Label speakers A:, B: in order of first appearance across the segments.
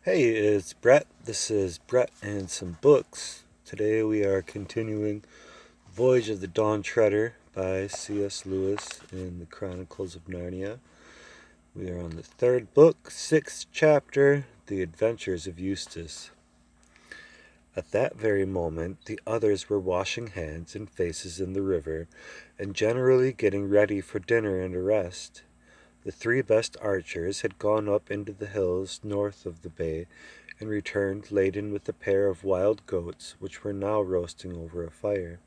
A: Hey, it's Brett. This is Brett and some books. Today we are continuing Voyage of the Dawn Treader by C.S. Lewis in the Chronicles of Narnia. We are on the third book, sixth chapter, The Adventures of Eustace. At that very moment, the others were washing hands and faces in the river, and generally getting ready for dinner and a rest. The three best archers had gone up into the hills north of the bay and returned laden with a pair of wild goats which were now roasting over a fire.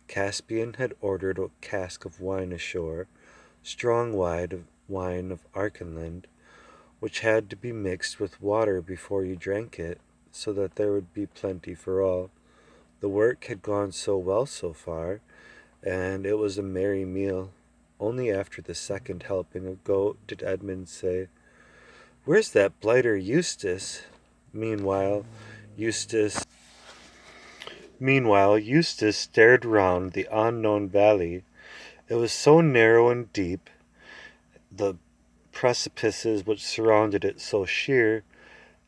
A: Caspian had ordered a cask of wine ashore, strong wine of Archenland, which had to be mixed with water before you drank it, so that there would be plenty for all. The work had gone so well so far, and it was a merry meal. Only after the second helping of goat did Edmund say, "Where's that blighter Eustace?" Meanwhile, Eustace Eustace stared round the unknown valley. It was so narrow and deep, the precipices which surrounded it so sheer,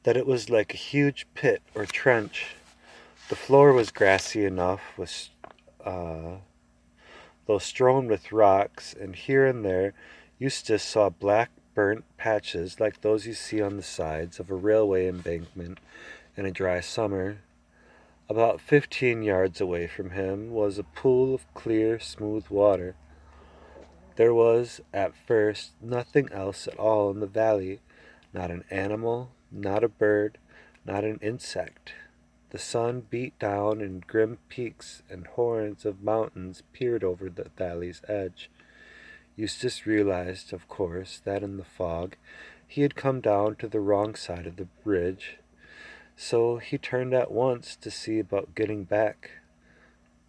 A: that it was like a huge pit or trench. The floor was grassy enough, uh, though strewn with rocks, and here and there Eustace saw black burnt patches like those you see on the sides of a railway embankment in a dry summer. About 15 yards away from him was a pool of clear, smooth water. There was, at first, nothing else at all in the valley, not an animal, not a bird, not an insect. The sun beat down, and grim peaks and horns of mountains peered over the valley's edge. Eustace realized, of course, that in the fog he had come down to the wrong side of the bridge, so he turned at once to see about getting back.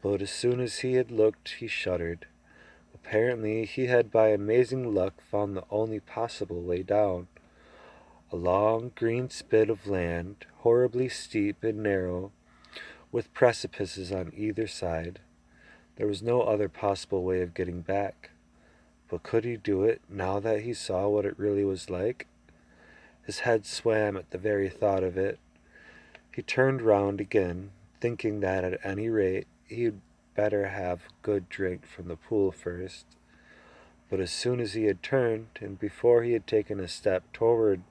A: But as soon as he had looked, he shuddered. Apparently he had by amazing luck found the only possible way down. A long green spit of land, horribly steep and narrow, with precipices on either side. There was no other possible way of getting back. But could he do it, now that he saw what it really was like? His head swam at the very thought of it. He turned round again, thinking that at any rate he'd better have a good drink from the pool first. But as soon as he had turned, and before he had taken a step forward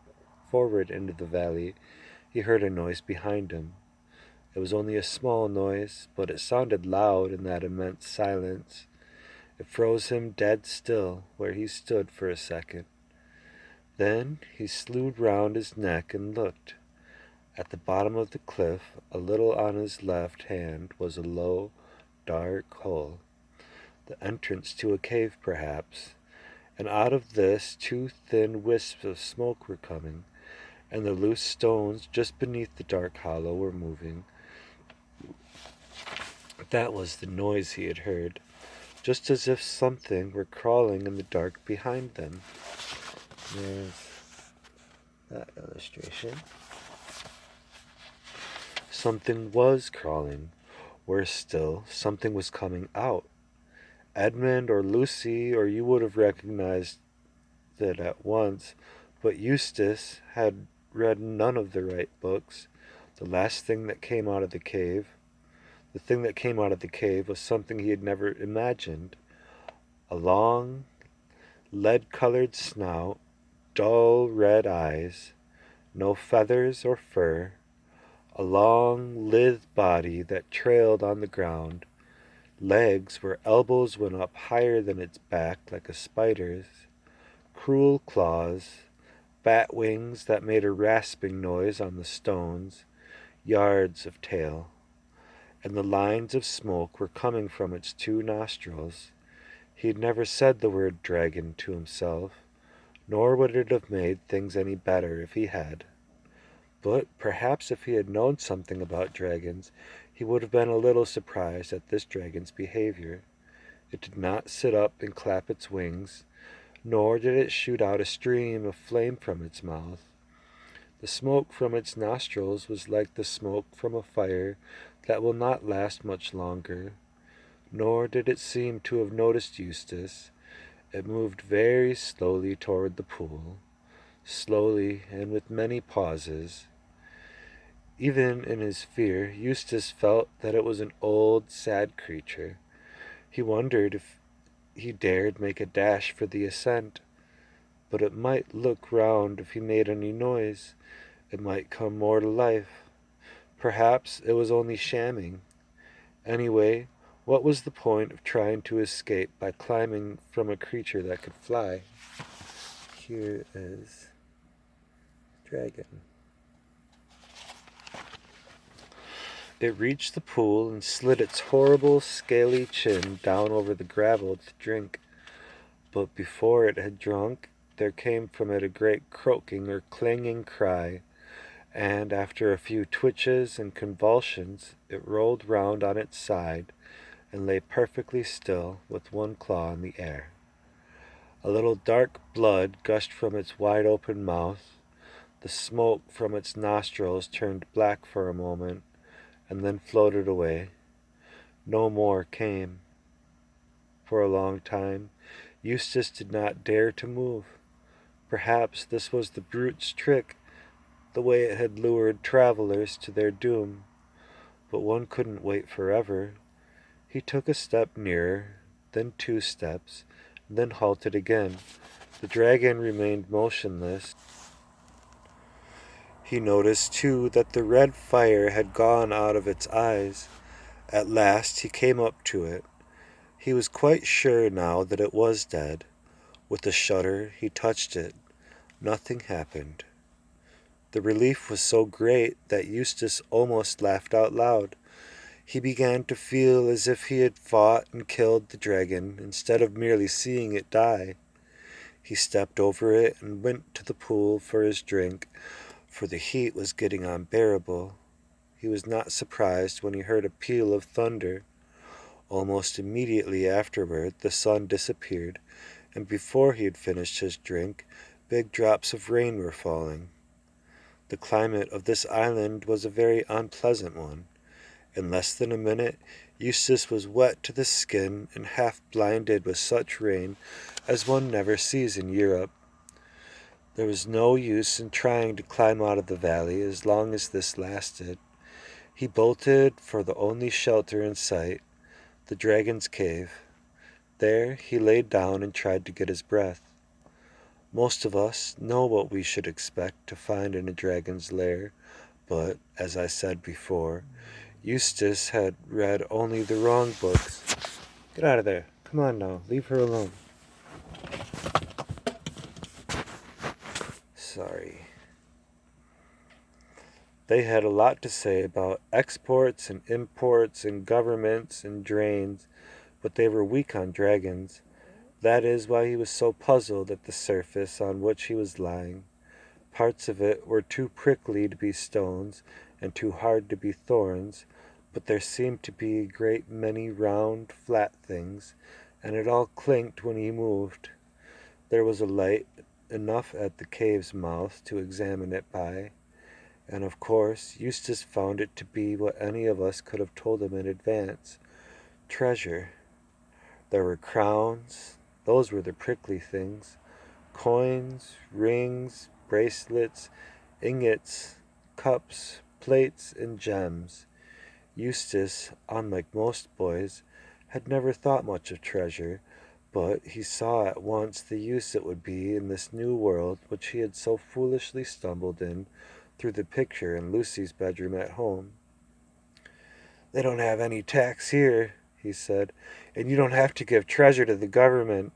A: into the valley, he heard a noise behind him. It was only a small noise, but it sounded loud in that immense silence. It froze him dead still where he stood for a second. Then he slewed round his neck and looked. At the bottom of the cliff, a little on his left hand, was a low, dark hole, the entrance to a cave perhaps, and out of this two thin wisps of smoke were coming, and the loose stones just beneath the dark hollow were moving. That was the noise he had heard, just as if something were crawling in the dark behind them. There's that illustration. Something was crawling. Worse still, something was coming out. Edmund or Lucy or you would have recognized it at once, but Eustace had read none of the right books. The last thing that came out of the cave, the thing that came out of the cave was something he had never imagined. A long, lead-colored snout, dull red eyes, no feathers or fur, a long, lithe body that trailed on the ground, legs where elbows went up higher than its back like a spider's, cruel claws, bat wings that made a rasping noise on the stones, yards of tail, and the lines of smoke were coming from its two nostrils. He had never said the word dragon to himself, nor would it have made things any better if he had. But perhaps if he had known something about dragons, he would have been a little surprised at this dragon's behavior. It did not sit up and clap its wings, nor did it shoot out a stream of flame from its mouth. The smoke from its nostrils was like the smoke from a fire that will not last much longer, nor did it seem to have noticed Eustace. It moved very slowly toward the pool, slowly and with many pauses. Even in his fear, Eustace felt that it was an old, sad creature. He wondered if he dared make a dash for the ascent, but it might look round if he made any noise. It might come more to life. Perhaps it was only shamming. Anyway, what was the point of trying to escape by climbing from a creature that could fly? Here is dragon. It reached the pool and slid its horrible, scaly chin down over the gravel to drink. But before it had drunk, there came from it a great croaking or clanging cry, and after a few twitches and convulsions, it rolled round on its side and lay perfectly still with one claw in the air. A little dark blood gushed from its wide-open mouth. The smoke from its nostrils turned black for a moment, and then floated away. No more came. For a long time, Eustace did not dare to move. Perhaps this was the brute's trick, the way it had lured travelers to their doom. But one couldn't wait forever. He took a step nearer, then 2 steps, and then halted again. The dragon remained motionless. He noticed, too, that the red fire had gone out of its eyes. At last he came up to it. He was quite sure now that it was dead. With a shudder he touched it. Nothing happened. The relief was so great that Eustace almost laughed out loud. He began to feel as if he had fought and killed the dragon instead of merely seeing it die. He stepped over it and went to the pool for his drink, for the heat was getting unbearable. He was not surprised when he heard a peal of thunder. Almost immediately afterward the sun disappeared, and before he had finished his drink, big drops of rain were falling. The climate of this island was a very unpleasant one. In less than a minute, Eustace was wet to the skin and half blinded with such rain as one never sees in Europe. There was no use in trying to climb out of the valley as long as this lasted. He bolted for the only shelter in sight, the dragon's cave. There he laid down and tried to get his breath. Most of us know what we should expect to find in a dragon's lair, but, as I said before, Eustace had read only the wrong books. Get out of there. Come on now. Leave her alone. Sorry. They had a lot to say about exports and imports and governments and drains, but they were weak on dragons. That is why he was so puzzled at the surface on which he was lying. Parts of it were too prickly to be stones and too hard to be thorns, but there seemed to be a great many round, flat things, and it all clinked when he moved. There was a light enough at the cave's mouth to examine it by, and of course Eustace found it to be what any of us could have told him in advance: treasure. There were crowns, those were the prickly things, coins, rings, bracelets, ingots, cups, plates, and gems. Eustace, unlike most boys, had never thought much of treasure, but he saw at once the use it would be in this new world which he had so foolishly stumbled in through the picture in Lucy's bedroom at home. "They don't have any tax here," he said, "and you don't have to give treasure to the government.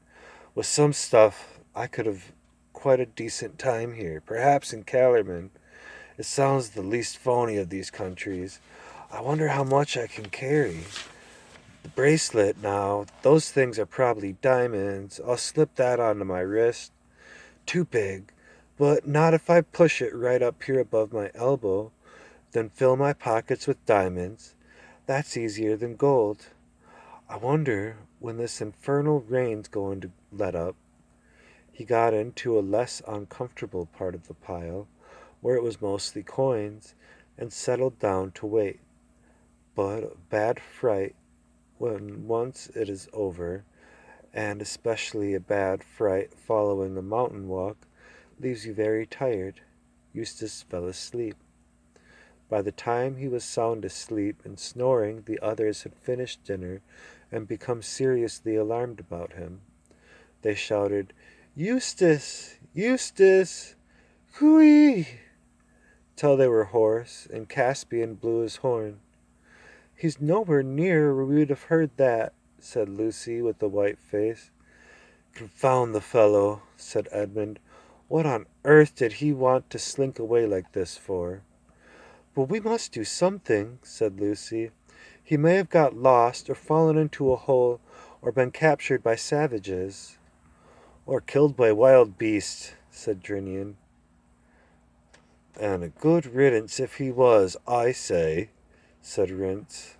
A: With some stuff I could have quite a decent time here, perhaps in Callerman. It sounds the least phony of these countries. I wonder how much I can carry. The bracelet, now, those things are probably diamonds. I'll slip that onto my wrist. Too big, but not if I push it right up here above my elbow. Then fill my pockets with diamonds. That's easier than gold. I wonder when this infernal rain's going to let up." He got into a less uncomfortable part of the pile, where it was mostly coins, and settled down to wait. But a bad fright when once it is over, and especially a bad fright following a mountain walk, leaves you very tired." Eustace fell asleep. By the time he was sound asleep and snoring, the others had finished dinner and become seriously alarmed about him. They shouted, "Eustace! Eustace! Cooey!" till they were hoarse, and Caspian blew his horn. "He's nowhere near, or we'd have heard that," said Lucy with a white face. "Confound the fellow," said Edmund. "What on earth did he want to slink away like this for?" "But we must do something," said Lucy. "He may have got lost, or fallen into a hole, or been captured by savages." "Or killed by wild beasts," said Drinian. "And a good riddance if he was, I say," said Rince.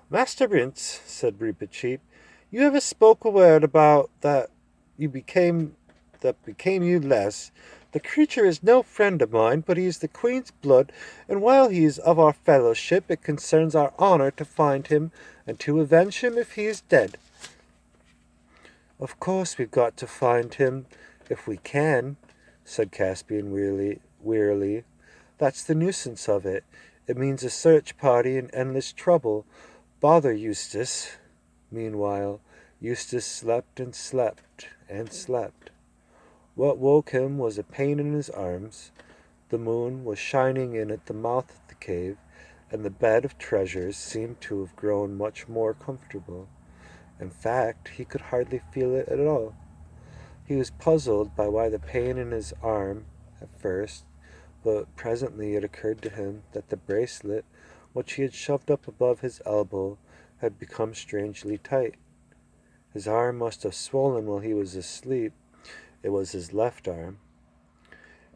A: "Master Rince," said Reepicheep, "you ever spoke a word about that became you less. The creature is no friend of mine, but he is the Queen's blood, and while he is of our fellowship, it concerns our honor to find him, and to avenge him if he is dead." "Of course we've got to find him, if we can," said Caspian wearily. "That's the nuisance of it. It means a search party and endless trouble. Bother Eustace." Meanwhile, Eustace slept and slept and slept. What woke him was a pain in his arms. The moon was shining in at the mouth of the cave, and the bed of treasures seemed to have grown much more comfortable. In fact, he could hardly feel it at all. He was puzzled by why the pain in his arm at first, but presently it occurred to him that the bracelet, which he had shoved up above his elbow, had become strangely tight. His arm must have swollen while he was asleep. It was his left arm.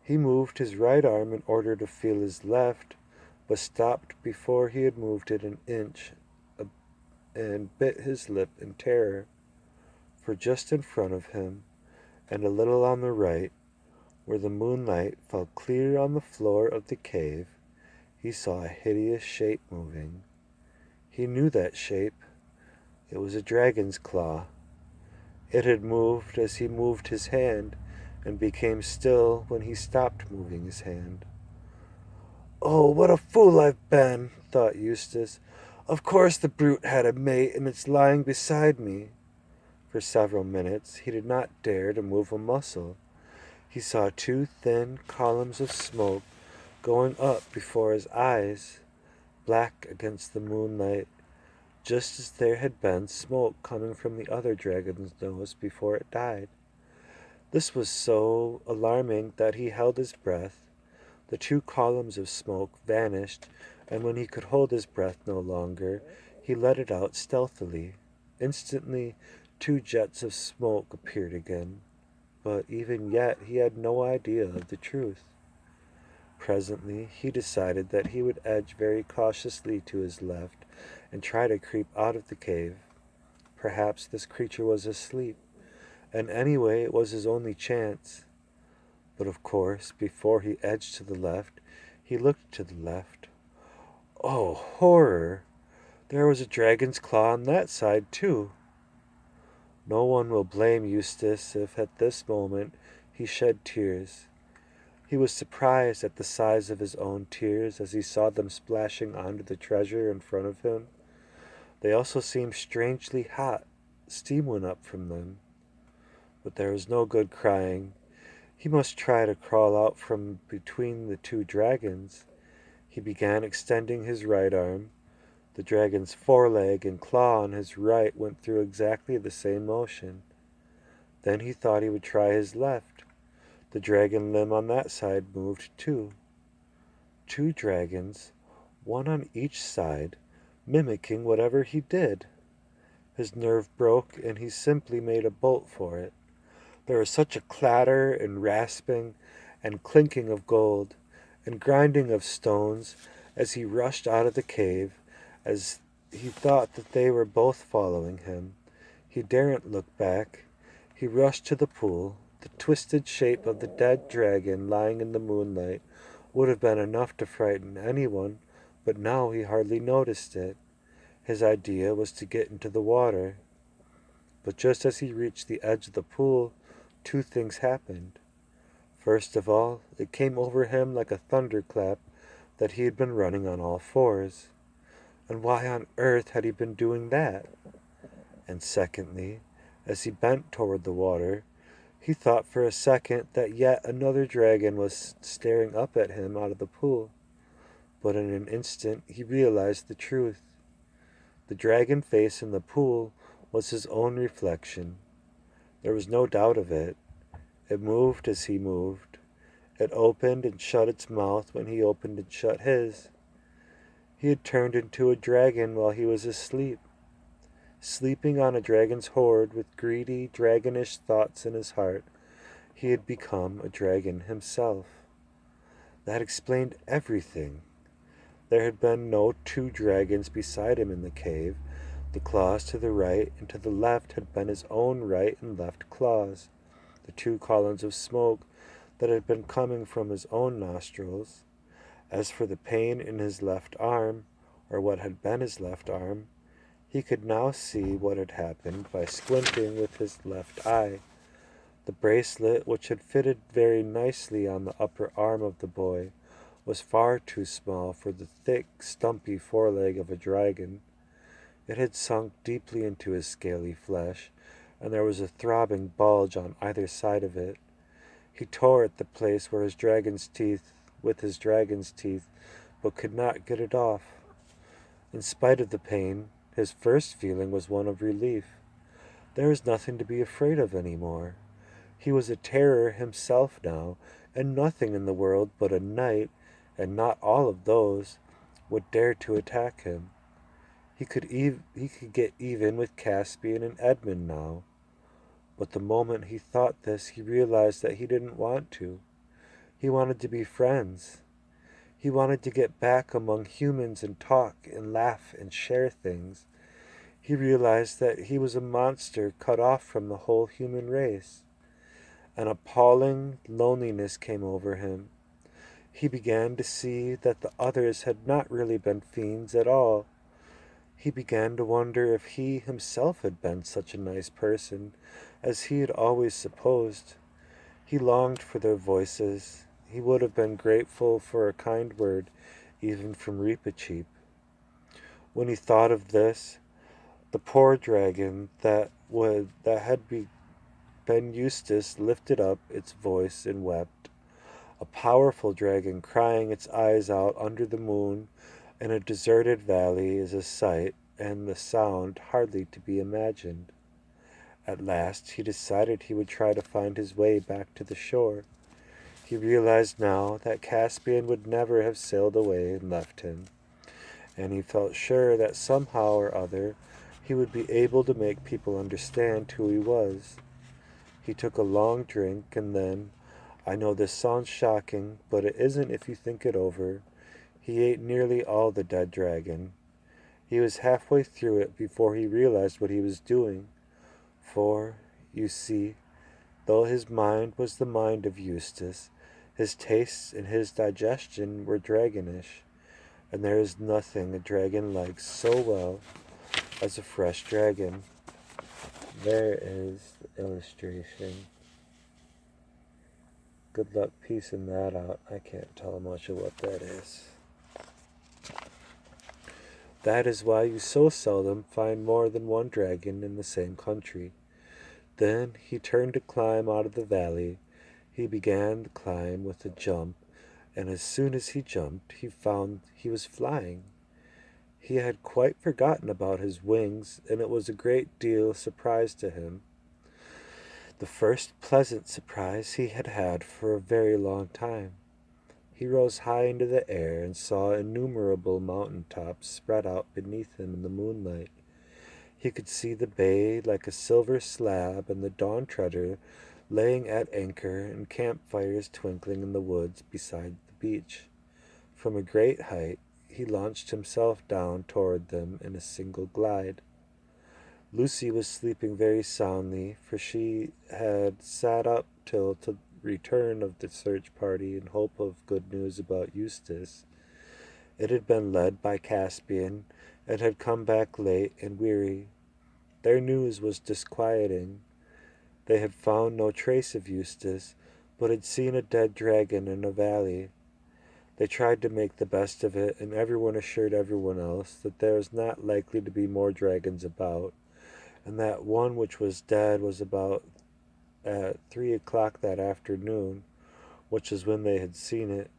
A: He moved his right arm in order to feel his left, but stopped before he had moved it an inch, and bit his lip in terror. For just in front of him, and a little on the right, where the moonlight fell clear on the floor of the cave, he saw a hideous shape moving. He knew that shape. It was a dragon's claw. It had moved as he moved his hand, and became still when he stopped moving his hand. "Oh, what a fool I've been," thought Eustace. "Of course the brute had a mate, and it's lying beside me." For several minutes he did not dare to move a muscle. He saw two thin columns of smoke going up before his eyes, black against the moonlight, just as there had been smoke coming from the other dragon's nose before it died. This was so alarming that he held his breath. The two columns of smoke vanished, and when he could hold his breath no longer, he let it out stealthily. Instantly, two jets of smoke appeared again, but even yet he had no idea of the truth. Presently, he decided that he would edge very cautiously to his left and try to creep out of the cave. Perhaps this creature was asleep, and anyway it was his only chance. But of course, before he edged to the left, he looked to the left. Oh, horror! There was a dragon's claw on that side, too. No one will blame Eustace if at this moment he shed tears. He was surprised at the size of his own tears as he saw them splashing onto the treasure in front of him. They also seemed strangely hot. Steam went up from them. But there was no good crying. He must try to crawl out from between the two dragons. He began extending his right arm. The dragon's foreleg and claw on his right went through exactly the same motion. Then he thought he would try his left. The dragon limb on that side moved too. Two dragons, one on each side, mimicking whatever he did. His nerve broke, and he simply made a bolt for it. There was such a clatter and rasping and clinking of gold and grinding of stones as he rushed out of the cave, as he thought that they were both following him. He daren't look back. He rushed to the pool. The twisted shape of the dead dragon lying in the moonlight would have been enough to frighten anyone, but now he hardly noticed it. His idea was to get into the water. But just as he reached the edge of the pool, two things happened. First of all, it came over him like a thunderclap that he had been running on all fours. And why on earth had he been doing that? And secondly, as he bent toward the water, he thought for a second that yet another dragon was staring up at him out of the pool. But in an instant he realized the truth. The dragon face in the pool was his own reflection. There was no doubt of it. It moved as he moved. It opened and shut its mouth when he opened and shut his. He had turned into a dragon while he was asleep. Sleeping on a dragon's hoard with greedy, dragonish thoughts in his heart, he had become a dragon himself. That explained everything. There had been no two dragons beside him in the cave. The claws to the right and to the left had been his own right and left claws, the two columns of smoke that had been coming from his own nostrils. As for the pain in his left arm, or what had been his left arm, he could now see what had happened by squinting with his left eye. The bracelet, which had fitted very nicely on the upper arm of the boy, was far too small for the thick, stumpy foreleg of a dragon. It had sunk deeply into his scaly flesh, and there was a throbbing bulge on either side of it. He tore at the place where his dragon's teeth, with his dragon's teeth, but could not get it off. In spite of the pain, his first feeling was one of relief. There was nothing to be afraid of any more. He was a terror himself now, and nothing in the world but a knight, and not all of those, would dare to attack him. He could get even with Caspian and Edmund now. But the moment he thought this, he realized that he didn't want to. He wanted to be friends. He wanted to get back among humans and talk and laugh and share things. He realized that he was a monster cut off from the whole human race. An appalling loneliness came over him. He began to see that the others had not really been fiends at all. He began to wonder if he himself had been such a nice person as he had always supposed. He longed for their voices. He would have been grateful for a kind word, even from Reepicheep. When he thought of this, the poor dragon that had been Eustace lifted up its voice and wept. A powerful dragon crying its eyes out under the moon in a deserted valley is a sight and the sound hardly to be imagined. At last he decided he would try to find his way back to the shore. He realized now that Caspian would never have sailed away and left him, and he felt sure that somehow or other he would be able to make people understand who he was. He took a long drink, and then, I know this sounds shocking, but it isn't if you think it over, he ate nearly all the dead dragon. He was halfway through it before he realized what he was doing. For, you see, though his mind was the mind of Eustace, his tastes and his digestion were dragonish, and there is nothing a dragon likes so well as a fresh dragon. There is the illustration. Good luck piecing that out. I can't tell much of what that is. That is why you so seldom find more than one dragon in the same country. Then he turned to climb out of the valley. He began the climb with a jump, and as soon as he jumped, he found he was flying. He had quite forgotten about his wings, and it was a great deal surprise to him. The first pleasant surprise he had had for a very long time. He rose high into the air and saw innumerable mountain tops spread out beneath him in the moonlight. He could see the bay like a silver slab and the dawn treader laying at anchor and campfires twinkling in the woods beside the beach. From a great height he launched himself down toward them in a single glide. Lucy was sleeping very soundly, for she had sat up till the return of the search party in hope of good news about Eustace. It had been led by Caspian, and had come back late and weary. Their news was disquieting. They had found no trace of Eustace, but had seen a dead dragon in a valley. They tried to make the best of it, and everyone assured everyone else that there was not likely to be more dragons about, and that one which was dead was about at 3 o'clock that afternoon, which is when they had seen it,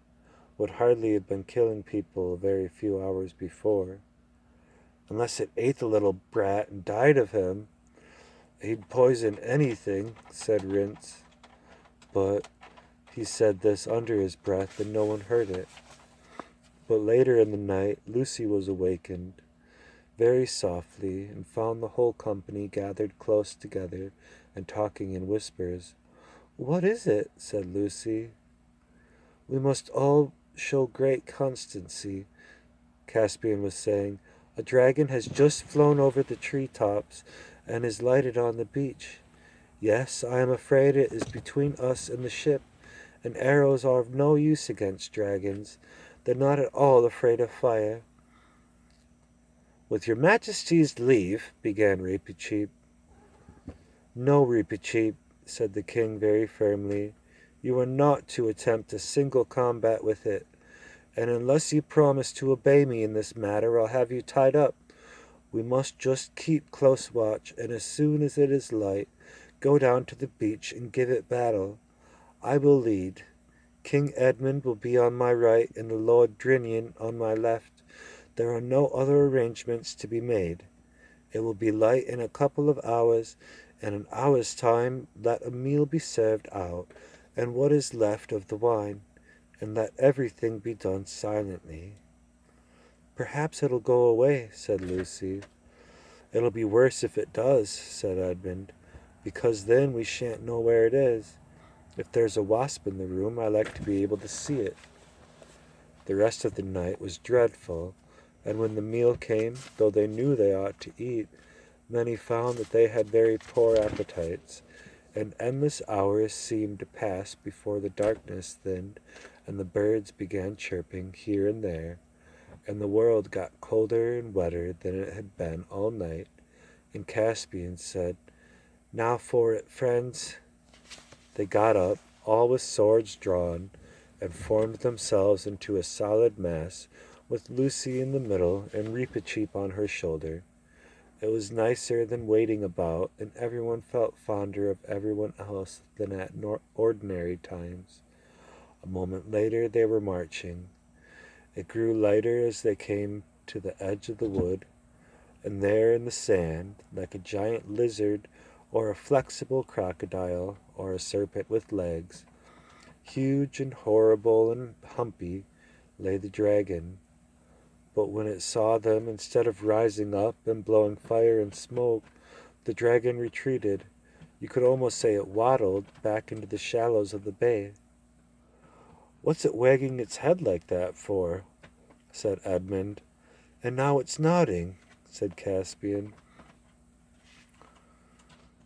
A: would hardly have been killing people a very few hours before. Unless it ate the little brat and died of him. He'd poison anything, said Rince, but he said this under his breath and no one heard it. But later in the night, Lucy was awakened very softly and found the whole company gathered close together and talking in whispers. "What is it?" said Lucy. "We must all show great constancy," Caspian was saying. "A dragon has just flown over the tree-tops and is lighted on the beach. Yes, I am afraid it is between us and the ship, and arrows are of no use against dragons. They're not at all afraid of fire." "With your Majesty's leave," began Reepicheep. "No, Reepicheep," said the king very firmly. "You are not to attempt a single combat with it, and unless you promise to obey me in this matter, I'll have you tied up. We must just keep close watch, and as soon as it is light, go down to the beach and give it battle. I will lead. King Edmund will be on my right and the Lord Drinian on my left. There are no other arrangements to be made. It will be light in a couple of hours. In an hour's time let a meal be served out, and what is left of the wine, and let everything be done silently." "Perhaps it'll go away," said Lucy. "It'll be worse if it does," said Edmund, "because then we shan't know where it is. If there's a wasp in the room, I like to be able to see it." The rest of the night was dreadful, and when the meal came, though they knew they ought to eat, many found that they had very poor appetites, and endless hours seemed to pass before the darkness thinned and the birds began chirping here and there, and the world got colder and wetter than it had been all night, and Caspian said, "Now for it, friends." They got up, all with swords drawn, and formed themselves into a solid mass, with Lucy in the middle and Reepicheep on her shoulder. It was nicer than waiting about, and everyone felt fonder of everyone else than at ordinary times. A moment later they were marching. It grew lighter as they came to the edge of the wood, and there in the sand, like a giant lizard or a flexible crocodile or a serpent with legs, huge and horrible and humpy, lay the dragon. But when it saw them, instead of rising up and blowing fire and smoke, the dragon retreated. You could almost say it waddled back into the shallows of the bay. "What's it wagging its head like that for?" said Edmund. "And now it's nodding," said Caspian.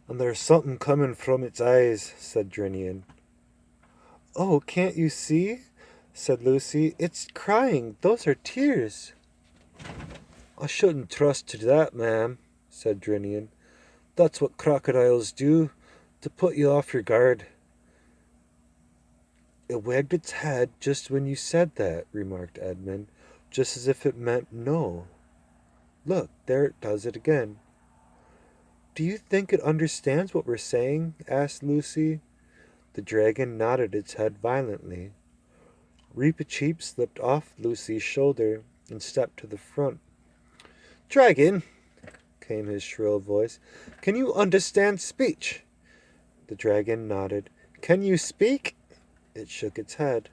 A: "And there's something coming from its eyes," said Drinian. "Oh, can't you see?" said Lucy. "It's crying. Those are tears." "I shouldn't trust to that, ma'am," said Drinian. "That's what crocodiles do, to put you off your guard." "It wagged its head just when you said that," remarked Edmund, "just as if it meant no. Look, there it does it again." "Do you think it understands what we're saying?" asked Lucy. The dragon nodded its head violently. Reepicheep slipped off Lucy's shoulder and stepped to the front. "Dragon," came his shrill voice, "can you understand speech?" The dragon nodded. "Can you speak?" It shook its head.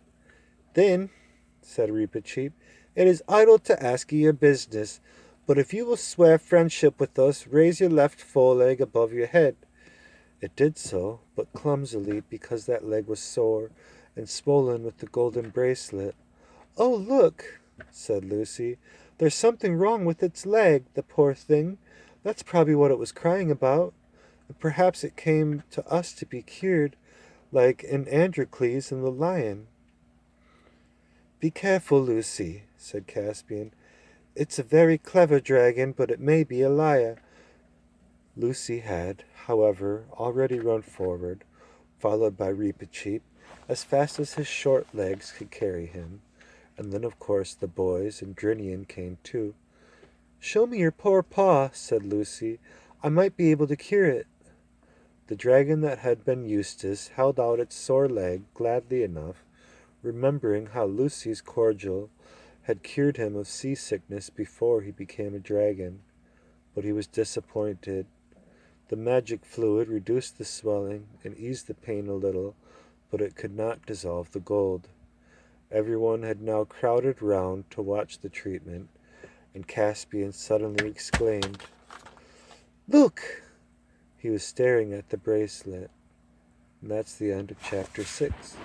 A: "Then," said Reepicheep, "it is idle to ask you your business, but if you will swear friendship with us, raise your left foreleg above your head." It did so, but clumsily, because that leg was sore and swollen with the golden bracelet. "Oh, look," said Lucy. "There's something wrong with its leg, the poor thing. That's probably what it was crying about. And perhaps it came to us to be cured, like in Androcles and the lion." "Be careful, Lucy," said Caspian. "It's a very clever dragon, but it may be a liar." Lucy had, however, already run forward, followed by Reepicheep, as fast as his short legs could carry him. And then, of course, the boys and Drinian came too. "Show me your poor paw," said Lucy. "I might be able to cure it." The dragon that had been Eustace held out its sore leg gladly enough, remembering how Lucy's cordial had cured him of seasickness before he became a dragon. But he was disappointed. The magic fluid reduced the swelling and eased the pain a little, but it could not dissolve the gold. Everyone had now crowded round to watch the treatment, and Caspian suddenly exclaimed, "Look!" He was staring at the bracelet. And that's the end of chapter 6.